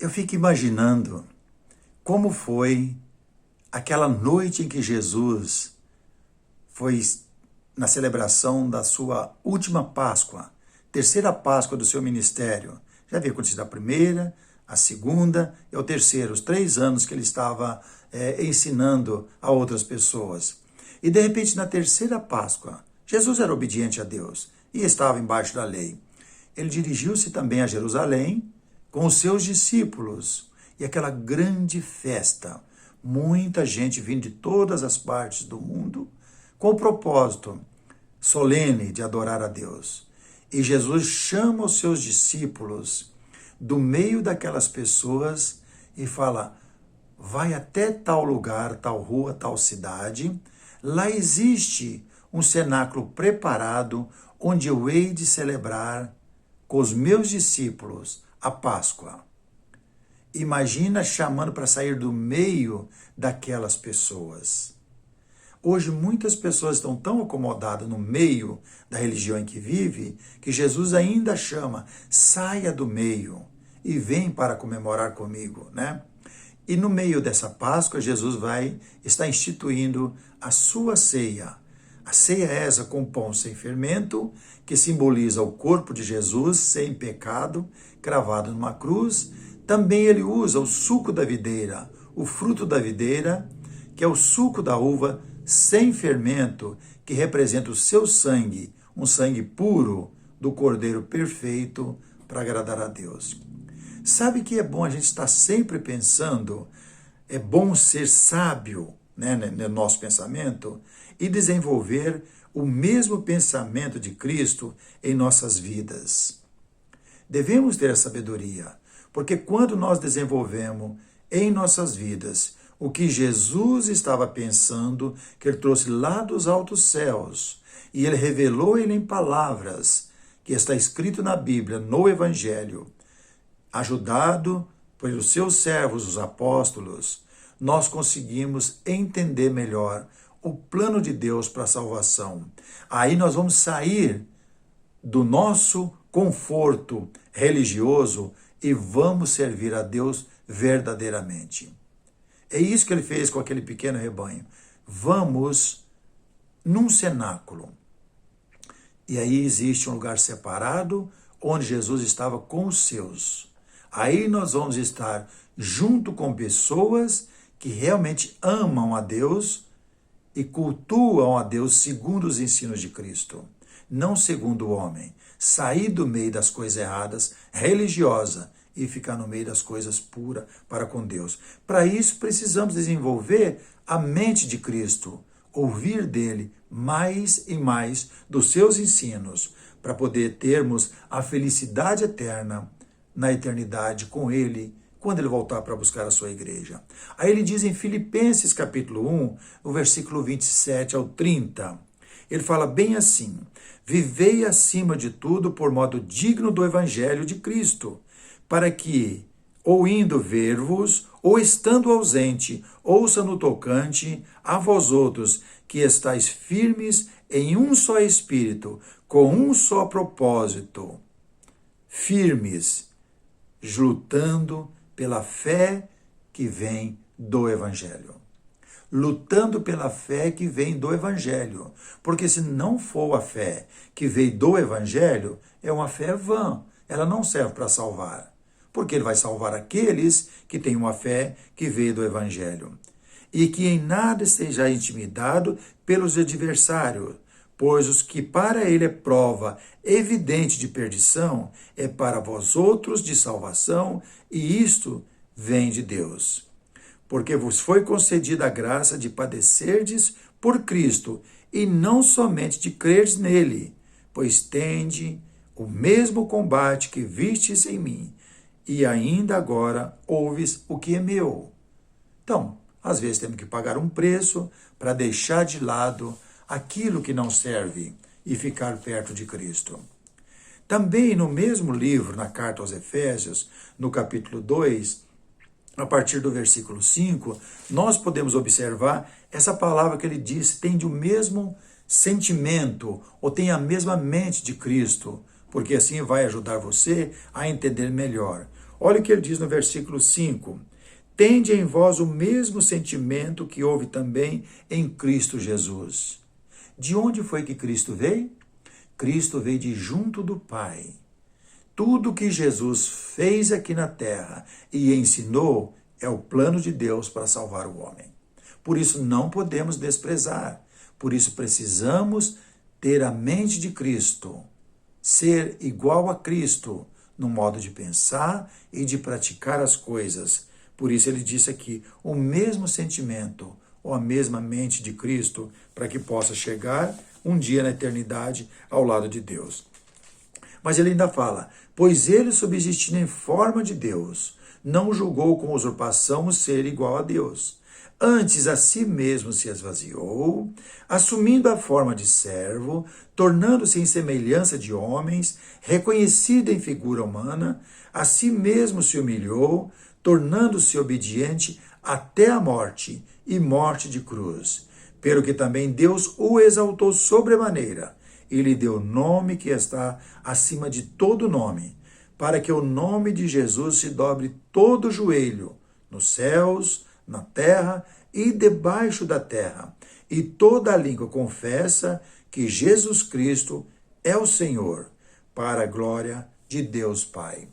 Eu fico imaginando como foi aquela noite em que Jesus foi na celebração da sua última Páscoa, terceira Páscoa do seu ministério. Já havia acontecido a primeira, a segunda e o terceiro, os 3 anos que ele estava ensinando a outras pessoas. E de repente, na terceira Páscoa, Jesus era obediente a Deus e estava embaixo da lei. Ele dirigiu-se também a Jerusalém com os seus discípulos e aquela grande festa. Muita gente vindo de todas as partes do mundo com o propósito solene de adorar a Deus. E Jesus chama os seus discípulos do meio daquelas pessoas e fala: vai até tal lugar, tal rua, tal cidade. Lá existe um cenáculo preparado onde eu hei de celebrar com os meus discípulos a Páscoa. Imagina chamando para sair do meio daquelas pessoas. Hoje muitas pessoas estão tão acomodadas no meio da religião em que vive, que Jesus ainda chama: saia do meio e vem para comemorar comigo, né? E no meio dessa Páscoa, Jesus está instituindo a sua ceia. A ceia é essa com pão sem fermento, que simboliza o corpo de Jesus sem pecado, cravado numa cruz. Também ele usa o suco da videira, o fruto da videira, que é o suco da uva sem fermento, que representa o seu sangue, um sangue puro do Cordeiro perfeito para agradar a Deus. Sabe que é bom a gente estar sempre pensando, é bom ser sábio, né, no nosso pensamento e desenvolver o mesmo pensamento de Cristo em nossas vidas. Devemos ter a sabedoria, porque quando nós desenvolvemos em nossas vidas o que Jesus estava pensando, que ele trouxe lá dos altos céus, e ele revelou ele em palavras, que está escrito na Bíblia, no Evangelho, ajudado pelos seus servos, os apóstolos, nós conseguimos entender melhor o plano de Deus para a salvação. Aí nós vamos sair do nosso conforto religioso e vamos servir a Deus verdadeiramente. É isso que ele fez com aquele pequeno rebanho. Vamos num cenáculo. E aí existe um lugar separado onde Jesus estava com os seus. Aí nós vamos estar junto com pessoas que realmente amam a Deus e cultuam a Deus segundo os ensinos de Cristo, não segundo o homem. Sair do meio das coisas erradas, religiosa, e ficar no meio das coisas puras para com Deus. Para isso, precisamos desenvolver a mente de Cristo, ouvir dele mais e mais dos seus ensinos, para poder termos a felicidade eterna na eternidade com ele, quando ele voltar para buscar a sua igreja. Aí ele diz em Filipenses capítulo 1, no versículo 27 ao 30, ele fala bem assim: vivei acima de tudo por modo digno do evangelho de Cristo, para que, ou indo ver-vos, ou estando ausente, ouça no tocante a vós outros, que estáis firmes em um só espírito, com um só propósito, firmes, lutando pela fé que vem do Evangelho. Lutando pela fé que vem do Evangelho. Porque se não for a fé que veio do Evangelho, é uma fé vã. Ela não serve para salvar. Porque ele vai salvar aqueles que têm uma fé que veio do Evangelho. E que em nada esteja intimidado pelos adversários, pois os que para ele é prova evidente de perdição, é para vós outros de salvação, e isto vem de Deus. Porque vos foi concedida a graça de padecerdes por Cristo, e não somente de crerdes nele, pois tende o mesmo combate que vistes em mim, e ainda agora ouves o que é meu. Então, às vezes temos que pagar um preço para deixar de lado aquilo que não serve e ficar perto de Cristo. Também no mesmo livro, na carta aos Efésios, no capítulo 2, a partir do versículo 5, nós podemos observar essa palavra que ele diz, tem o mesmo sentimento ou tem a mesma mente de Cristo, porque assim vai ajudar você a entender melhor. Olha o que ele diz no versículo 5. Tende em vós o mesmo sentimento que houve também em Cristo Jesus. De onde foi que Cristo veio? Cristo veio de junto do Pai. Tudo que Jesus fez aqui na terra e ensinou é o plano de Deus para salvar o homem. Por isso não podemos desprezar. Por isso precisamos ter a mente de Cristo, ser igual a Cristo no modo de pensar e de praticar as coisas. Por isso ele disse aqui, o mesmo sentimento ou a mesma mente de Cristo, para que possa chegar um dia na eternidade ao lado de Deus. Mas ele ainda fala, pois ele, subsistindo em forma de Deus, não julgou com usurpação o ser igual a Deus. Antes a si mesmo se esvaziou, assumindo a forma de servo, tornando-se em semelhança de homens, reconhecido em figura humana, a si mesmo se humilhou, tornando-se obediente até a morte, e morte de cruz. Pelo que também Deus o exaltou sobremaneira, e lhe deu nome que está acima de todo nome, para que o nome de Jesus se dobre todo o joelho, nos céus, na terra e debaixo da terra, e toda a língua confessa que Jesus Cristo é o Senhor, para a glória de Deus Pai.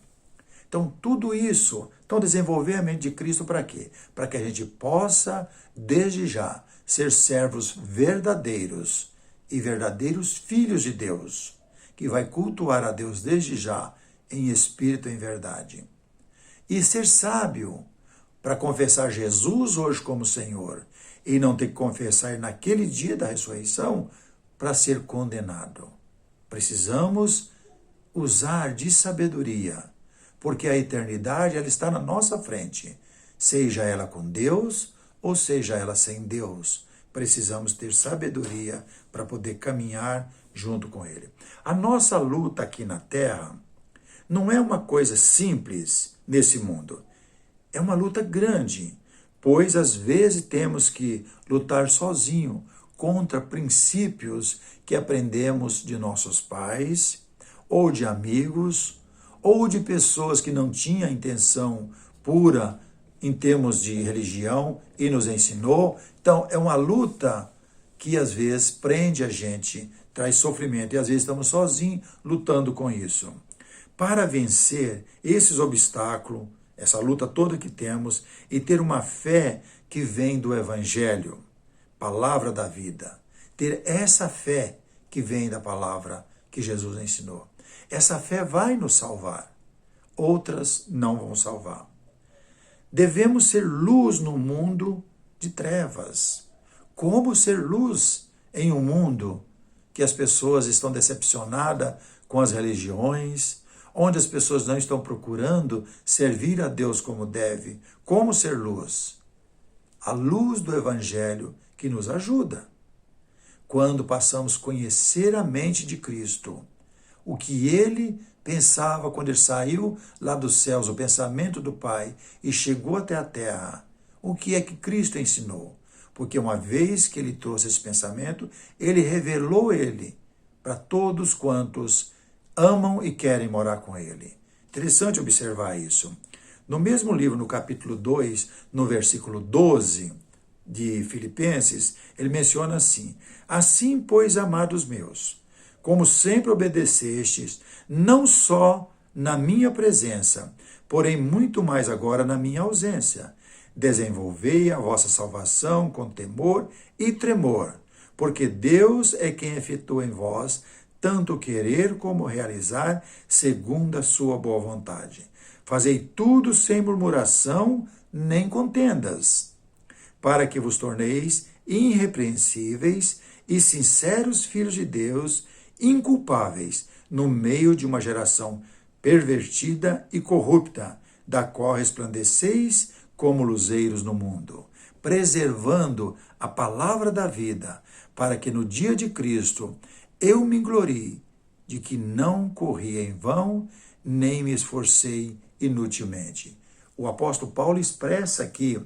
Então, tudo isso, desenvolver a mente de Cristo para quê? Para que a gente possa, desde já, ser servos verdadeiros e verdadeiros filhos de Deus, que vai cultuar a Deus desde já, em espírito e em verdade. E ser sábio para confessar Jesus hoje como Senhor e não ter que confessar naquele dia da ressurreição para ser condenado. Precisamos usar de sabedoria, porque a eternidade ela está na nossa frente, seja ela com Deus ou seja ela sem Deus. Precisamos ter sabedoria para poder caminhar junto com Ele. A nossa luta aqui na Terra não é uma coisa simples nesse mundo. É uma luta grande, pois às vezes temos que lutar sozinho contra princípios que aprendemos de nossos pais, ou de amigos, ou de pessoas que não tinham intenção pura em termos de religião e nos ensinou. Então, é uma luta que às vezes prende a gente, traz sofrimento, e às vezes estamos sozinhos lutando com isso. Para vencer esses obstáculos, essa luta toda que temos, e ter uma fé que vem do Evangelho, palavra da vida. Ter essa fé que vem da palavra que Jesus ensinou. Essa fé vai nos salvar. Outras não vão salvar. Devemos ser luz no mundo de trevas. Como ser luz em um mundo que as pessoas estão decepcionadas com as religiões, onde as pessoas não estão procurando servir a Deus como deve? Como ser luz? A luz do Evangelho que nos ajuda. Quando passamos a conhecer a mente de Cristo, o que ele pensava quando ele saiu lá dos céus, o pensamento do Pai, e chegou até a terra, o que é que Cristo ensinou? Porque uma vez que ele trouxe esse pensamento, ele revelou ele para todos quantos amam e querem morar com ele. Interessante observar isso. No mesmo livro, no capítulo 2, no versículo 12 de Filipenses, ele menciona assim: assim, pois, amados meus, como sempre obedecestes, não só na minha presença, porém muito mais agora na minha ausência, desenvolvei a vossa salvação com temor e tremor, porque Deus é quem efetua em vós tanto querer como realizar, segundo a sua boa vontade. Fazei tudo sem murmuração nem contendas, para que vos torneis irrepreensíveis e sinceros filhos de Deus, inculpáveis no meio de uma geração pervertida e corrupta, da qual resplandeceis como luzeiros no mundo, preservando a palavra da vida, para que no dia de Cristo eu me glorie de que não corri em vão, nem me esforcei inutilmente. O apóstolo Paulo expressa aqui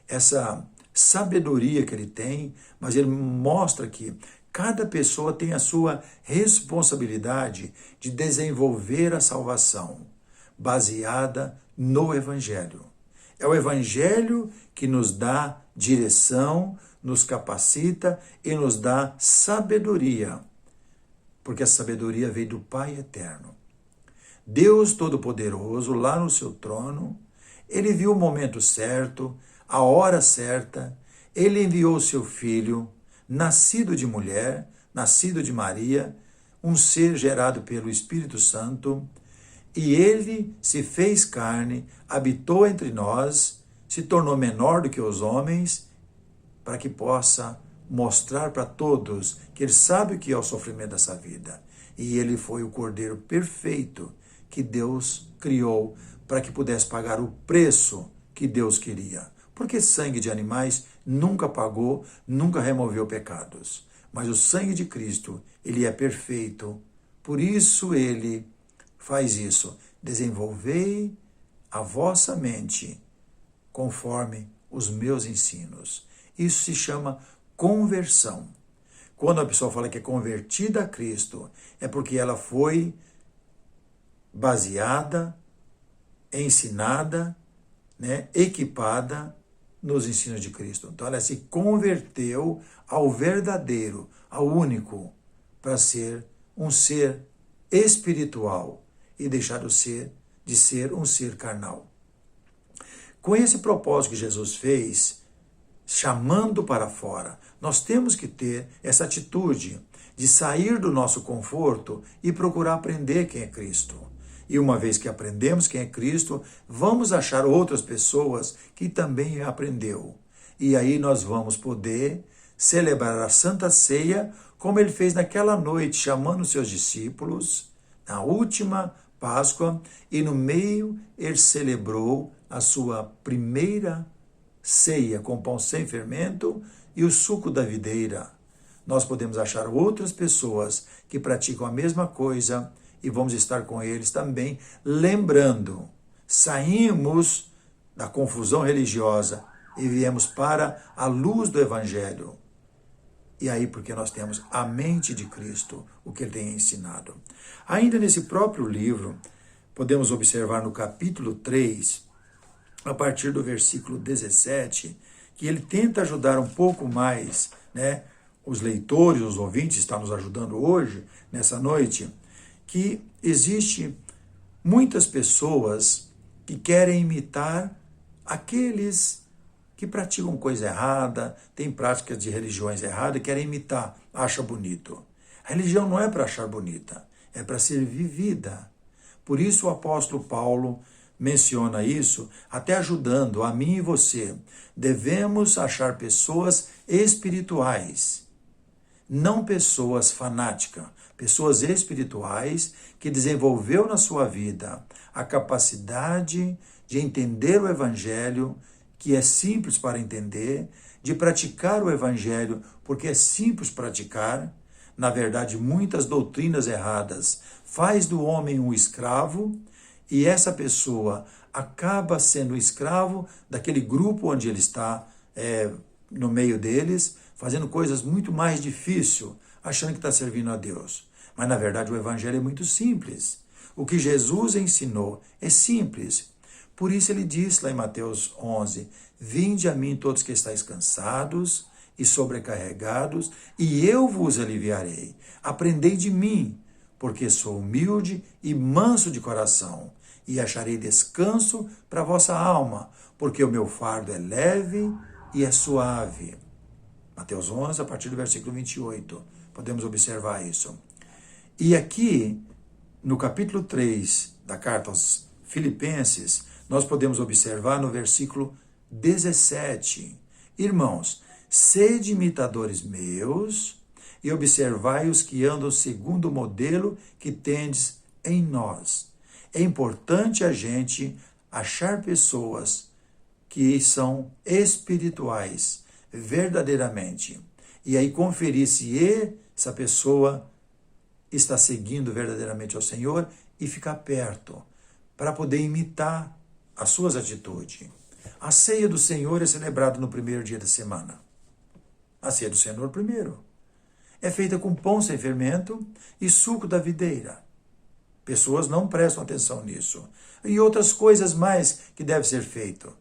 essa sabedoria que ele tem, mas ele mostra que cada pessoa tem a sua responsabilidade de desenvolver a salvação. baseada no Evangelho. É o Evangelho que nos dá direção, nos capacita e nos dá sabedoria, porque a sabedoria veio do Pai eterno. Deus Todo-Poderoso, lá no seu trono, ele viu o momento certo, a hora certa, ele enviou o seu Filho, nascido de mulher, nascido de Maria, um ser gerado pelo Espírito Santo, e ele se fez carne, habitou entre nós, se tornou menor do que os homens, para que possa mostrar para todos que ele sabe o que é o sofrimento dessa vida. E ele foi o Cordeiro perfeito que Deus criou para que pudesse pagar o preço que Deus queria. Porque sangue de animais nunca pagou, nunca removeu pecados. Mas o sangue de Cristo, ele é perfeito. Por isso ele faz isso. Desenvolvei a vossa mente conforme os meus ensinos. Isso se chama conversão. Quando a pessoa fala que é convertida a Cristo, é porque ela foi baseada, ensinada, equipada nos ensinos de Cristo. Então ela se converteu ao verdadeiro, ao único, para ser um ser espiritual e deixar de ser um ser carnal. Com esse propósito que Jesus fez, chamando para fora, nós temos que ter essa atitude de sair do nosso conforto e procurar aprender quem é Cristo. E uma vez que aprendemos quem é Cristo, vamos achar outras pessoas que também aprendeu. E aí nós vamos poder celebrar a Santa Ceia, como ele fez naquela noite, chamando seus discípulos, na última Páscoa, e no meio ele celebrou a sua primeira ceia com pão sem fermento e o suco da videira. Nós podemos achar outras pessoas que praticam a mesma coisa e vamos estar com eles também, lembrando, saímos da confusão religiosa e viemos para a luz do Evangelho. E aí porque nós temos a mente de Cristo, o que ele tem ensinado. Ainda nesse próprio livro, podemos observar no capítulo 3, a partir do versículo 17, que ele tenta ajudar um pouco mais, os leitores, os ouvintes estão nos ajudando hoje, nessa noite, que existe muitas pessoas que querem imitar aqueles que praticam coisa errada, têm práticas de religiões erradas, querem imitar, acha bonito. A religião não é para achar bonita, é para ser vivida. Por isso o apóstolo Paulo menciona isso, até ajudando a mim e você. Devemos achar pessoas espirituais, não pessoas fanáticas, pessoas espirituais que desenvolveu na sua vida a capacidade de entender o Evangelho, que é simples para entender, de praticar o Evangelho, porque é simples praticar. Na verdade, muitas doutrinas erradas faz do homem um escravo, e essa pessoa acaba sendo escravo daquele grupo onde ele está, no meio deles, fazendo coisas muito mais difíceis, achando que está servindo a Deus. Mas, na verdade, o Evangelho é muito simples. O que Jesus ensinou é simples. Por isso ele diz lá em Mateus 11, vinde a mim todos que estáis cansados e sobrecarregados, e eu vos aliviarei. Aprendei de mim, porque sou humilde e manso de coração, e acharei descanso para a vossa alma, porque o meu fardo é leve e é suave. Mateus 11, a partir do versículo 28, podemos observar isso. E aqui, no capítulo 3 da carta aos Filipenses, nós podemos observar no versículo 17, irmãos, sede imitadores meus e observai os que andam segundo o modelo que tendes em nós. É importante a gente achar pessoas que são espirituais, verdadeiramente. E aí conferir se essa pessoa está seguindo verdadeiramente ao Senhor e ficar perto, para poder imitar as suas atitudes. A ceia do Senhor é celebrada no primeiro dia da semana. A ceia do Senhor primeiro. É feita com pão sem fermento e suco da videira. Pessoas não prestam atenção nisso. E outras coisas mais que deve ser feito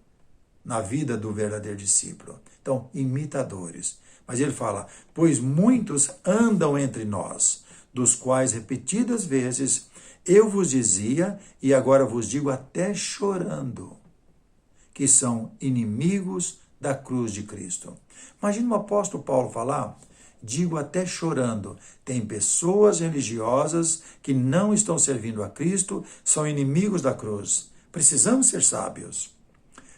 na vida do verdadeiro discípulo. Então, imitadores. Mas ele fala, pois muitos andam entre nós, dos quais repetidas vezes eu vos dizia, e agora vos digo até chorando, que são inimigos da cruz de Cristo. Imagina o apóstolo Paulo falar, digo até chorando, tem pessoas religiosas que não estão servindo a Cristo, são inimigos da cruz. Precisamos ser sábios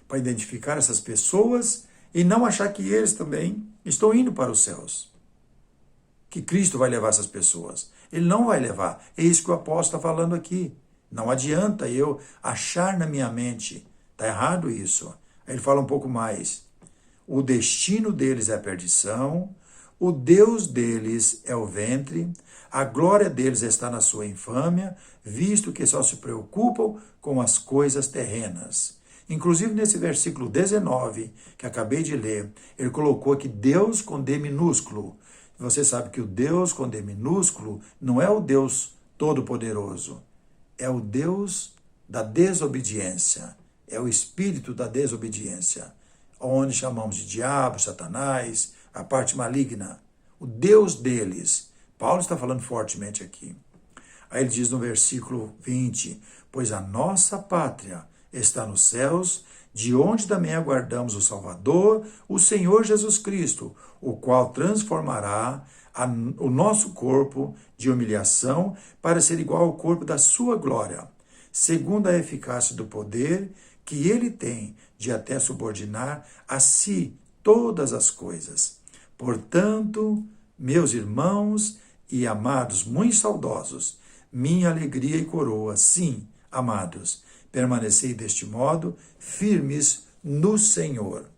para identificar essas pessoas e não achar que eles também estão indo para os céus. Que Cristo vai levar essas pessoas. Ele não vai levar. É isso que o apóstolo está falando aqui. Não adianta eu achar na minha mente. Está errado isso. Aí ele fala um pouco mais. O destino deles é a perdição, o Deus deles é o ventre, a glória deles está na sua infâmia, visto que só se preocupam com as coisas terrenas. Inclusive nesse versículo 19, que acabei de ler, ele colocou aqui Deus com D minúsculo. Você sabe que o Deus com D minúsculo não é o Deus todo-poderoso, é o Deus da desobediência, é o espírito da desobediência, onde chamamos de diabo, Satanás, a parte maligna, o Deus deles. Paulo está falando fortemente aqui. Aí ele diz no versículo 20, pois a nossa pátria está nos céus, de onde também aguardamos o Salvador, o Senhor Jesus Cristo, o qual transformará o nosso corpo de humilhação para ser igual ao corpo da sua glória, segundo a eficácia do poder que ele tem de até subordinar a si todas as coisas. Portanto, meus irmãos e amados muito saudosos, minha alegria e coroa, sim, amados, permanecei deste modo, firmes no Senhor.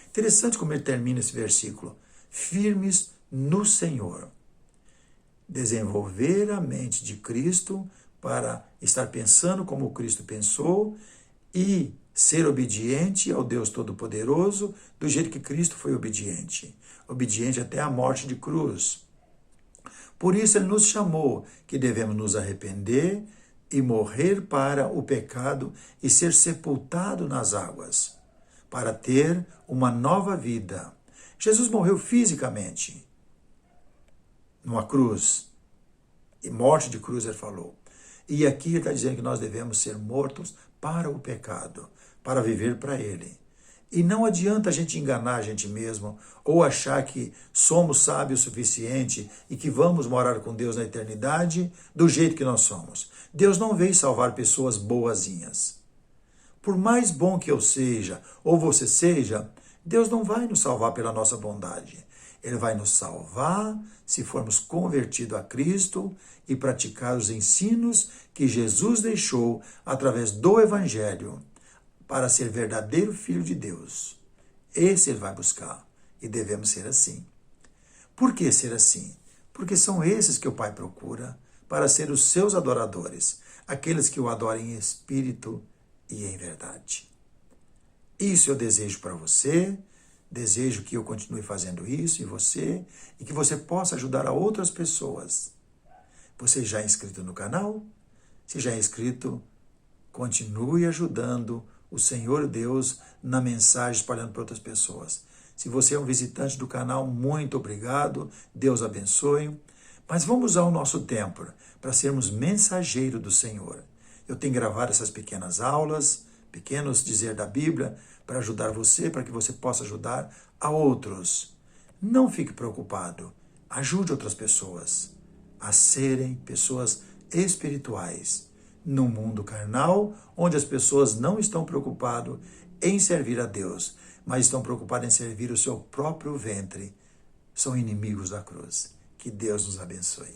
Interessante como ele termina esse versículo. Firmes no Senhor. Desenvolver a mente de Cristo para estar pensando como Cristo pensou e ser obediente ao Deus Todo-Poderoso do jeito que Cristo foi obediente. Obediente até a morte de cruz. Por isso ele nos chamou que devemos nos arrepender e morrer para o pecado e ser sepultado nas águas, para ter uma nova vida. Jesus morreu fisicamente, numa cruz, e morte de cruz ele falou. E aqui ele está dizendo que nós devemos ser mortos para o pecado, para viver para ele. E não adianta a gente enganar a gente mesmo ou achar que somos sábios o suficiente e que vamos morar com Deus na eternidade do jeito que nós somos. Deus não veio salvar pessoas boazinhas. Por mais bom que eu seja ou você seja, Deus não vai nos salvar pela nossa bondade. Ele vai nos salvar se formos convertidos a Cristo e praticar os ensinos que Jesus deixou através do Evangelho, para ser verdadeiro filho de Deus. Esse ele vai buscar. E devemos ser assim. Por que ser assim? Porque são esses que o Pai procura para ser os seus adoradores, aqueles que o adorem em espírito e em verdade. Isso eu desejo para você, desejo que eu continue fazendo isso e que você possa ajudar a outras pessoas. Você já é inscrito no canal? Se já é inscrito, continue ajudando o Senhor Deus na mensagem espalhando para outras pessoas. Se você é um visitante do canal, muito obrigado, Deus abençoe. Mas vamos usar o nosso tempo para sermos mensageiros do Senhor. Eu tenho gravado essas pequenas aulas, pequenos dizer da Bíblia, para ajudar você, para que você possa ajudar a outros. Não fique preocupado, ajude outras pessoas a serem pessoas espirituais. No mundo carnal, onde as pessoas não estão preocupadas em servir a Deus, mas estão preocupadas em servir o seu próprio ventre, são inimigos da cruz. Que Deus nos abençoe.